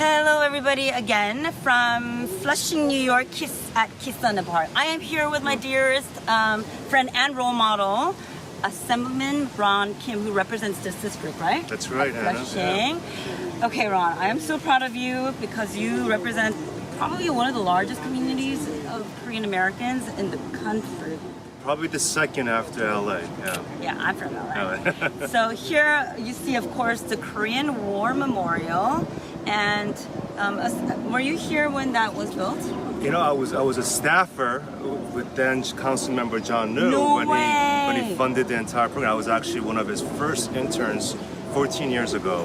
Hello, everybody, again from Flushing, New York, at Kisana Park. I am here with my dearest friend and role model, Assemblyman Ron Kim, who represents this district, right? That's right, Hannah. Flushing. Yeah. Okay, Ron, I am so proud of you because you represent probably one of the largest communities of Korean Americans in the country. Probably the second after LA. Yeah, I'm from LA. So here you see, of course, the Korean War Memorial. And were you here when that was built? You know, I was a staffer with then council member John New when he funded the entire program. I was actually one of his first interns 14 years ago.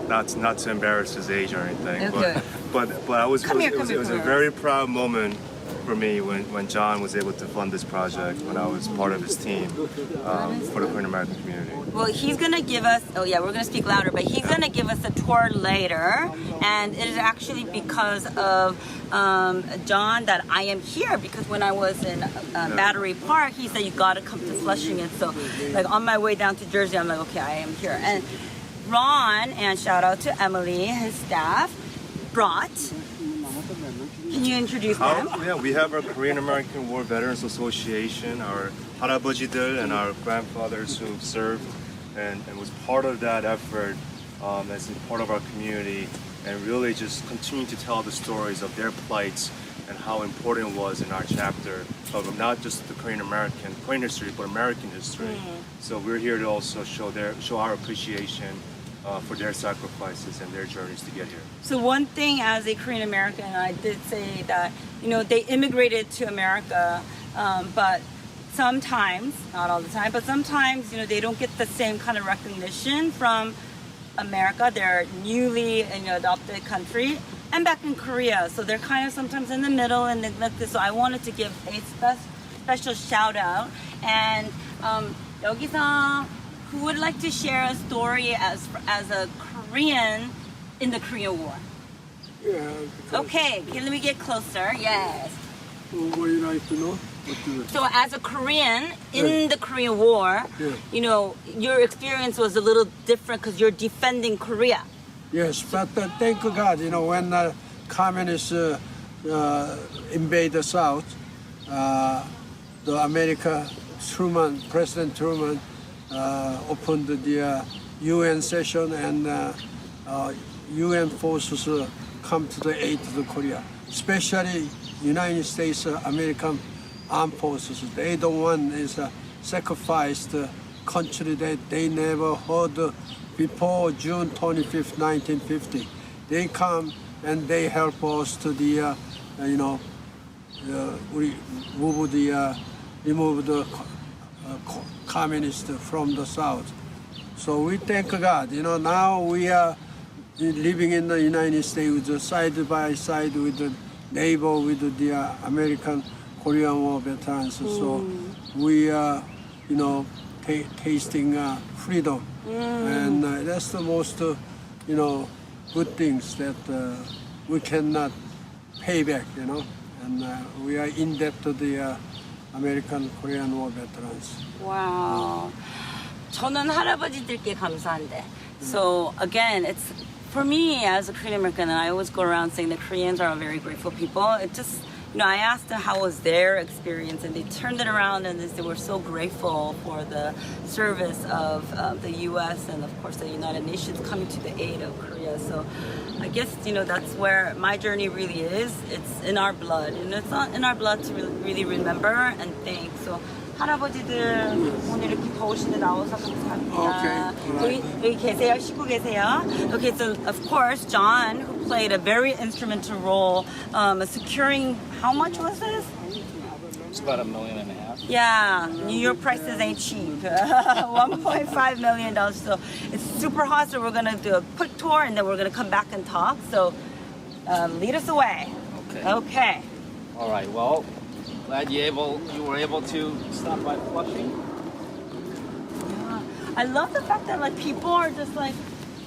Not to embarrass his age or anything, okay. but I was. It was a here. very proud moment for me when John was able to fund this project, when I was part of his team for the Korean American community. Well, he's going to give us, oh yeah, we're going to speak louder, but he's going to give us a tour later. And it is actually because of John that I am here, because when I was in Battery Park, he said, you got to come to Flushing. And so like on my way down to Jersey, I'm like, okay, I am here. And Ron, and shout out to Emily, his staff, brought. Can you introduce them? Yeah, we have our Korean American War Veterans Association, our 할아버지들 and our grandfathers who served and was part of that effort as a part of our community, and really just continue to tell the stories of their plights and how important it was in our chapter of not just the Korean history, but American history. Mm-hmm. So we're here to also show our appreciation for their sacrifices and their journeys to get here. So one thing as a Korean American, I did say that, you know, they immigrated to America, but sometimes, not all the time, but sometimes, you know, they don't get the same kind of recognition from America, their newly adopted country, and back in Korea. So they're kind of sometimes in the middle and neglected. So I wanted to give a special shout out. And 여기서, who would like to share a story as a Korean in the Korean War? Yeah. Okay, let me get closer. Yes. What would you like to know? So as a Korean in the Korean War, Yeah. you know, your experience was a little different because you're defending Korea. Yes, but thank God, you know, when communists invade the South, the President Truman opened the UN session, and UN forces come to the aid of Korea, especially United States American armed forces. They don't want is sacrifice the country that they never heard before June 25th, 1950. They come and they help us to the, remove the communists from the South. So we thank God. You know, now we are living in the United States side by side with the neighbor, with the American Korean War veterans. So we are, tasting freedom. And that's the most, good things that we cannot pay back, And we are in debt to the American Korean War veterans. Wow. 저는 할아버지들께 감사한데. So again, it's for me as a Korean American, and I always go around saying that Koreans are a very grateful people. It just, I asked them how was their experience, and they turned it around and they were so grateful for the service of the U.S. and of course the United Nations coming to the aid of Korea. So I guess, that's where my journey really is. It's in our blood, and it's not in our blood to really remember and thank. So 할아버지들 오늘 이렇게 더우신데 나와서 감사합니다. 여기 계세요? 쉬고 계세요? Okay, so of course John, who played a very instrumental role securing, how much was this? It's about $1.5 million. Yeah, New York prices ain't cheap. $1.5 million. So it's super hot, so we're gonna do a quick tour and then we're gonna come back and talk. So lead us away. Okay. All right. Well, glad you were able to stop by Flushing. Yeah. I love the fact that people are just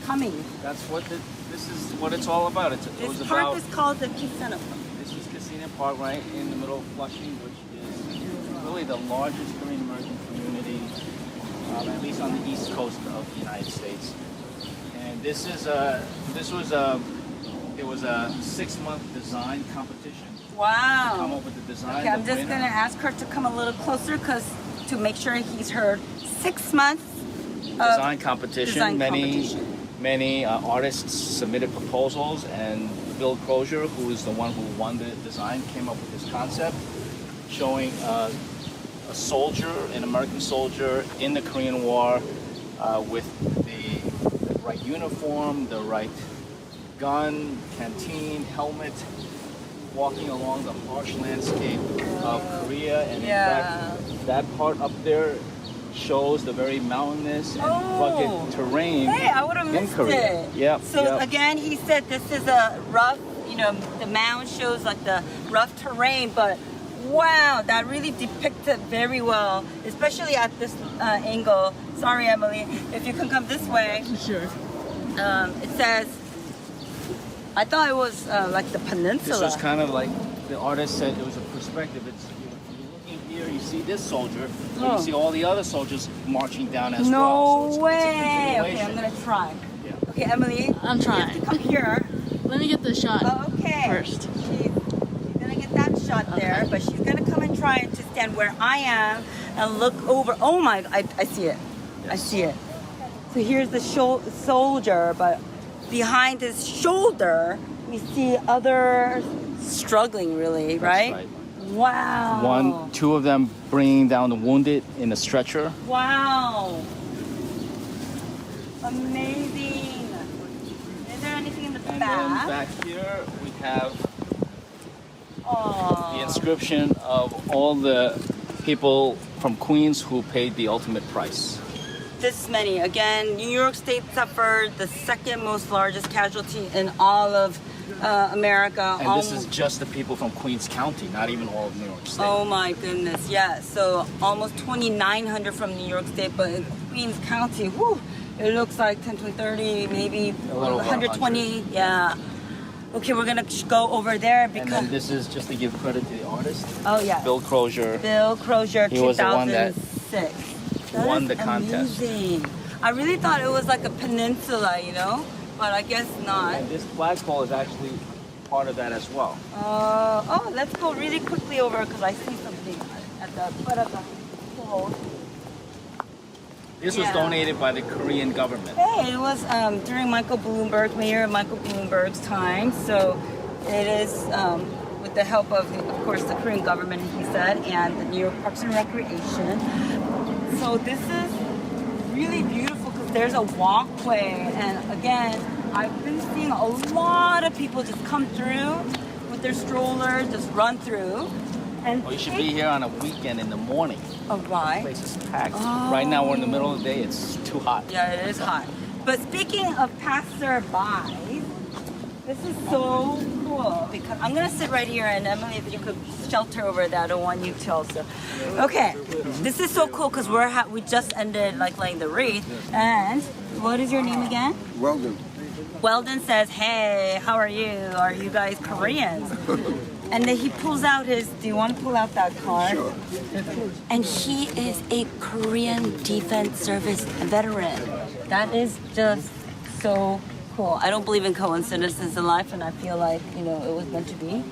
coming. That's what this is what it's all about. This park is called the Kisana Park. This is Casino Park, right in the middle of Flushing, which is really the largest Korean American community, at least on the east coast of the United States. And this was It was a 6-month design competition. Come Wow. up with the design. Okay, I'm the just winner. gonna ask her to come a little closer to make sure he's heard 6 months of Design competition. design many competition. many artists submitted proposals, and Bill Crozier, who is the one who won the design, came up with this concept, showing a soldier, an American soldier in the Korean War, with the right uniform, the right gun, canteen, helmet, walking along the harsh landscape of Korea. And in Yeah. fact, that part up there shows the very mountainous and Oh. rugged terrain Hey, I would have in missed Korea. it. Yep. So yep. again, he said this is a rough, the mound shows like the rough terrain, but wow, that really depicted very well, especially at this angle. Sorry, Emily, if you can come this way. Sure. It says, I thought it was like the This peninsula. was kind of like the artist said, it was a perspective. It's you're looking here, you see this soldier, but Oh. you see all the other soldiers marching down as No well. So way. it's a Okay, I'm continuation. gonna try. Yeah. Okay, Emily, I'm you have to trying. come here. Let me get the shot Okay. first. She's gonna get that shot there, but she's gonna come and try to stand where I am and look over. Oh my! I see it. I see it. So here's the soldier, but behind his shoulder, we see others struggling. Really, right? right. Wow. Two of them bringing down the wounded in a stretcher. Wow. Amazing. Is there anything in the And then back? back here we have Aw. the inscription of all the people from Queens who paid the ultimate price. This many. Again, New York State suffered the second most largest casualty in all of America. And this is just the people from Queens County, not even all of New York State. Oh my goodness, yeah. So almost 2,900 from New York State, but in Queens County, whew, it looks like 10 to 30, maybe A little over 120. Yeah. Okay, we're gonna go over there And because. then this is just to give credit to the artist, Oh yeah. Bill Crozier. Bill Crozier, He was the one that 2006. That won is the contest. Amazing. I really thought it was like a peninsula, but I guess not. And this flagpole is actually part of that as well. Oh, let's go really quickly over because I see something at the foot of the pole. This was Yeah. donated by the Korean government. Hey, it was during Mayor Michael Bloomberg's time, so it is with the help of course, the Korean government, he said, and the New York Parks and Recreation. So this is really beautiful because there's a walkway, and again, I've been seeing a lot of people just come through with their strollers, just run through. And Oh, you should be here on a weekend in the morning. Oh, right. The place is packed. Oh. Right now we're in the middle of the day. It's too hot. Yeah, it is hot. But speaking of passerby, this is so cool because I'm gonna sit right here, and Emily, if you could shelter over that, I don't want you to also. Okay, this is so cool because we just ended like laying the wreath. And what is your name again? Weldon. Weldon says, "Hey, how are you? Are you guys Koreans?" And then he pulls out his. Do you want to pull out that card? Sure. And he is a Korean Defense Service veteran. That is just so cool. I don't believe in coincidences in life, and I feel like it was meant to be.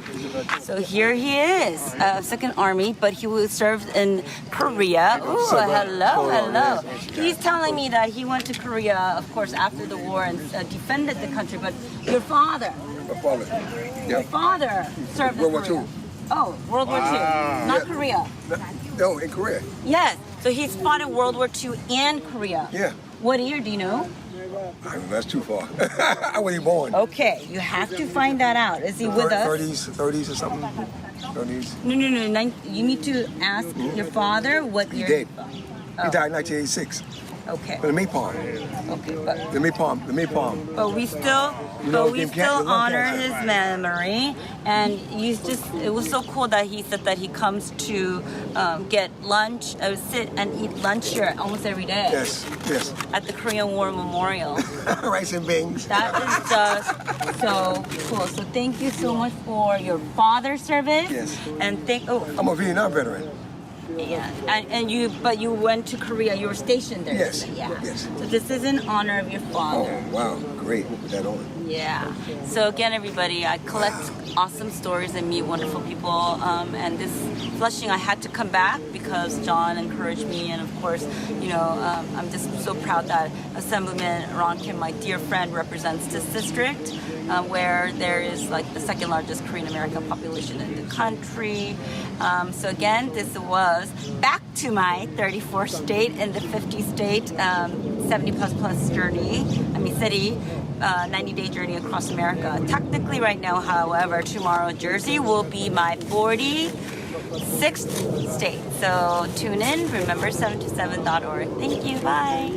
So here he is, Second Army, but he was served in Korea. Ooh, hello. He's telling me that he went to Korea, of course, after the war and defended the country. But your father, My father. your Yeah. father served in World War Korea. II. Oh, World War II, not Yeah. Korea. No, in Korea. Yes. So he's fought in World War II and Korea. Yeah. What year do you know? I don't know, that's too far. I wasn't born. Okay, you have to find that out. Is he with us? 30s or something. 30s. No. You need to ask your father what He year. did. Oh. He died in 1986. Okay. But the Maypalm. Okay. The Maypalm. But we still, Kim Canton, honor Kim his Canton. memory, and it was so cool that he said that he comes to get lunch, sit and eat lunch here almost every day Yes. at the Korean War Memorial. Rice and beans. That is just so cool. So thank you so much for your father's service. Yes. And I'm a Vietnam veteran. Yeah, and but you went to Korea. You were stationed there. Yes, Yeah. yes. So this is in honor of your Oh, father. wow. Great. Put that on. Yeah. So again, everybody, I collect awesome stories and meet wonderful people. And this Flushing, I had to come back because John encouraged me, and of course, I'm just so proud that Assemblyman Ron Kim, my dear friend, represents this district, where there is like the second largest Korean American population in the country. So again, this was back to my 34th state and the 50 state 70 plus journey. City. 90-day journey across America. Technically right now, however, tomorrow Jersey will be my 46th state. So tune in, remember 727.org. Thank you, bye.